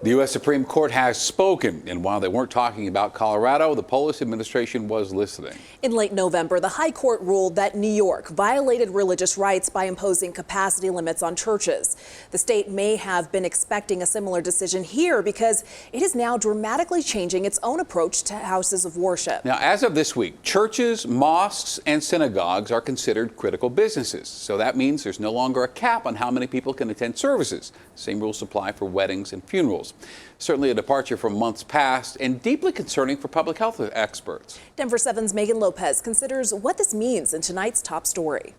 The U.S. Supreme Court has spoken, and while they weren't talking about Colorado, the Polis administration was listening. In late November, the High Court ruled that New York violated religious rights by imposing capacity limits on churches. The state may have been expecting a similar decision here because it is now dramatically changing its own approach to houses of worship. Now, as of this week, churches, mosques, and synagogues are considered critical businesses. So that means there's no longer a cap on how many people can attend services. Same rules apply for weddings and funerals. Certainly a departure from months past and deeply concerning for public health experts. Denver 7's Megan Lopez considers what this means in tonight's top story.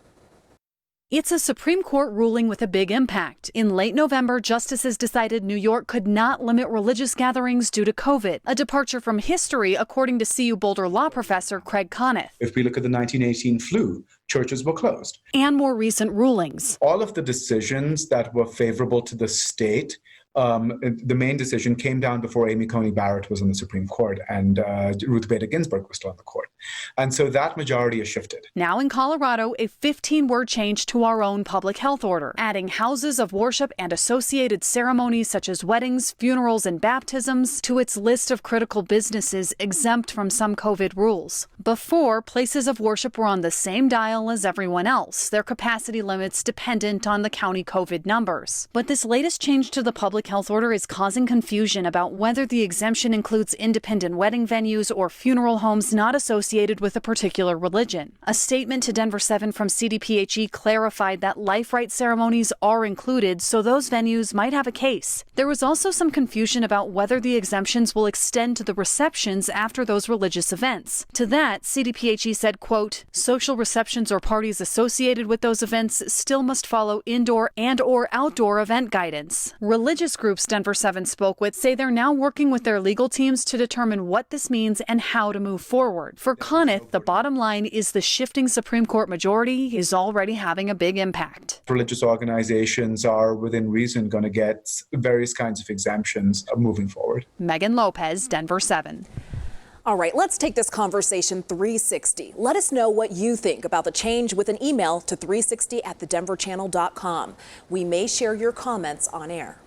It's a Supreme Court ruling with a big impact. In late November, justices decided New York could not limit religious gatherings due to COVID, a departure from history, according to CU Boulder law professor Craig Conniff. If we look at the 1918 flu, churches were closed. And more recent rulings. All of the decisions that were favorable to the state, the main decision came down before Amy Coney Barrett was on the Supreme Court and Ruth Bader Ginsburg was still on the court. And so that majority has shifted. Now in Colorado, a 15-word change to our own public health order, adding houses of worship and associated ceremonies such as weddings, funerals, and baptisms to its list of critical businesses exempt from some COVID rules. Before, places of worship were on the same dial as everyone else, their capacity limits dependent on the county COVID numbers. But this latest change to the public health order is causing confusion about whether the exemption includes independent wedding venues or funeral homes not associated with a particular religion. A statement to Denver 7 from CDPHE clarified that life rite ceremonies are included, so those venues might have a case. There was also some confusion about whether the exemptions will extend to the receptions after those religious events. To that, CDPHE said, quote, social receptions or parties associated with those events still must follow indoor and/or outdoor event guidance. Religious groups Denver 7 spoke with say they're now working with their legal teams to determine what this means and how to move forward. For Conniff, the bottom line is the shifting Supreme Court majority is already having a big impact. Religious organizations are within reason going to get various kinds of exemptions moving forward. Megan Lopez, Denver 7. All right, let's take this conversation 360. Let us know what you think about the change with an email to 360@thedenverchannel.com. We may share your comments on air.